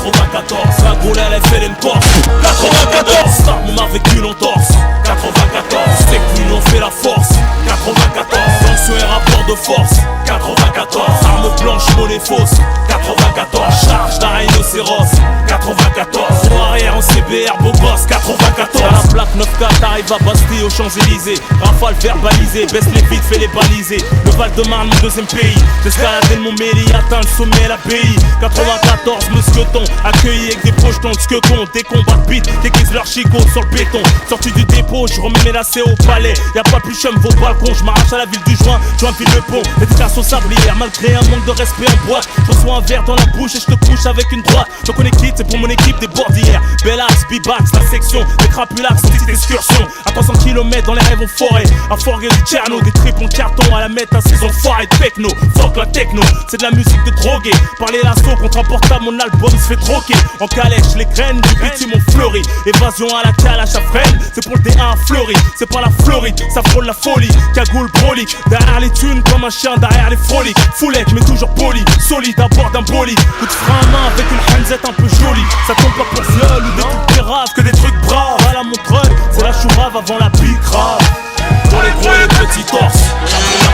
94, la Gaule LFL une Corse. 94, Star on a vécu l'entorse. 94, c'est que l'union fait la force. 94, tension et rapport de force. 94, arme blanche, monnaie fausse. 94, charge d'un rhinocéros. 94, en arrière en CBR, beau gosse. 94, à la plaque 9K, t'arrives à Bastille aux Champs-Élysées. Rafale verbalisée, baisse les vides, fais les baliser. Le Val-de-Marne, mon deuxième pays. J'escaladais le Montmélie, atteint le sommet, l'API. 94, Mousqueton, accueilli avec des projetons de squeton. Des combats de beat, déguisent leur chicot sur le béton. Sorti du dépôt, je remets mes lacets au palais. Y'a pas plus chum, vos balcons, je m'arrache à la ville du joint. Joinville le pont, dédicace au sablière. Malgré un manque de respect en boîte, je reçois un verre dans la bouche et je te couche avec une droite. Donc on est quitte, c'est pour mon équipe des bordières. Bellax, B-Bax, la section, des crapulax, petite excursion. À 300 km dans les rêves en forêt. À forger du Tcherno, des tripes en carton à la mettre à saison foirée de techno. Fuck la techno, c'est de la musique de drogué. Parler l'assaut contre un portable, mon album se fait troquer. En calèche, les graines du bitume ont fleuri. Évasion à la calache à freine, c'est pour le D1 fleuri. C'est pas la Floride, ça frôle la folie. Cagoule brolique, derrière les thunes comme un chien derrière les froliques. Foulec mais toujours poli, solide à bord d'un bolide. Coup de frein à main avec une hanzette un peu jolie. Ça tombe pas pour viol ou des trucs graves, que des trucs braves. À la montreuil, c'est la chourave avant la bicrave. Pour les gros et les petits torses.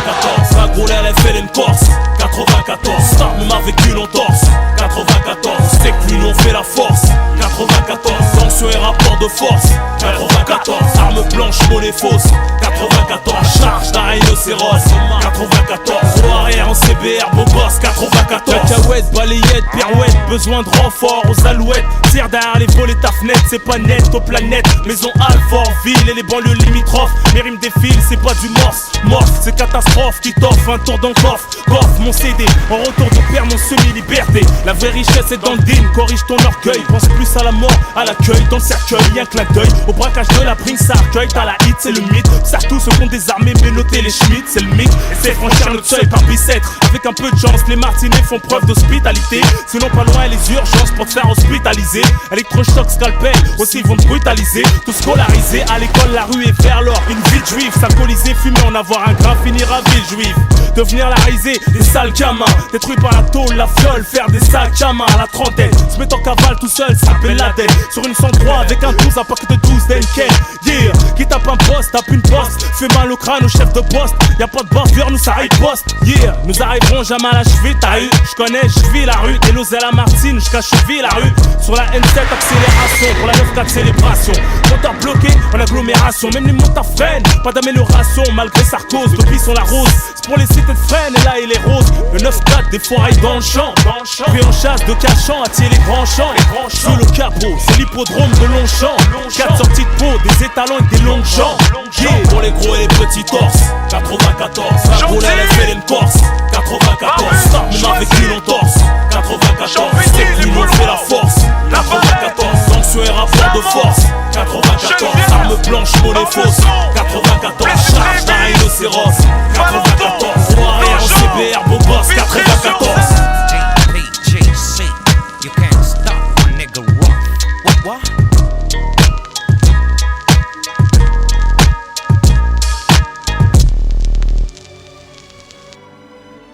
94, la Gaule LFL une Corse. 94, Star on a vécu l'entorse. 94, c'est que l'union fait la force. 94, tension et rapport de force. 94, arme blanche, monnaie fausse. 94, charge d'un rhinocéros. 94, au arrière en CBR, beau gosse. 94, cacahuète, balayette, pirouette, besoin de renfort aux alouettes. Tire derrière les volets ta fenêtre, c'est pas net aux planètes. Maison Alfort, ville et les banlieues limitrophes. Mes rimes défilent, c'est pas du morse. Morse, c'est catastrophe qui t'offre un tour dans le coffre. Coffre mon CD, en retour de père mon semi-liberté. La vraie richesse est dans le din, corrige ton orgueil. Pense plus à la mort, à l'accueil, dans le cercueil, y'a un clin d'œil. Au braquage de la prime, ça accueille, t'as la hit, c'est le mythe. Serre tous ceux qui ont des armées, mais notez les schmitts, c'est le mythe. Essaie de franchir notre seuil par bicêtre. Avec un peu de chance, les martinets font preuve d'hospitalité. Sinon pas loin les urgences pour te faire hospitaliser. Électrochoc, scalpel, aussi ils vont te brutaliser. Tout scolarisé, à l'école la rue est vers l'or. Une vie de juif, s'alcooliser, fumer, en avoir un grain, finir à ville juive. Devenir la risée, des sales gamins. Détruits par la tôle, la fiole, faire des sacs à main à la trentaine. Se mettre en cavale tout seul, s'appelle la tête. Sur une 103 avec un 12, un paquet de 12 d'Enken. Yeah, qui tape un poste, tape une poste. Fait mal au crâne au chef de poste. Y'a pas de bavure, nous ça riposte. Yeah, nous arriverons jamais à la cheville, t'as eu. J'connais, j'vis la rue. Des à la Martine, jusqu'à cheville la rue. Sur la N7, accélération. Pour la 9-4, célébration. Moteur bloqué en agglomération. Même les motards freinent, pas d'amélioration. Malgré Sarkozy, depuis sont la rose. C'est pour les cités de Fresnes et là il est rose. Le 9-4, des foirailles dans le champ. Pris en chasse de cachant, attirer les grands champs. Sous le capot, c'est l'hippodrome de Longchamp. 4 sorties de peau, des étalons et des longues jambes. Yeah. Pour les gros et les petits torses. 94, la Gaule LFL une Corse. 94, Star on a vécu l'entorse. 94, c'est que l'union fait la force. 94, tension et rapport de force. 94, arme blanche, monnaie fausse. 94, charge d'un rhinocéros.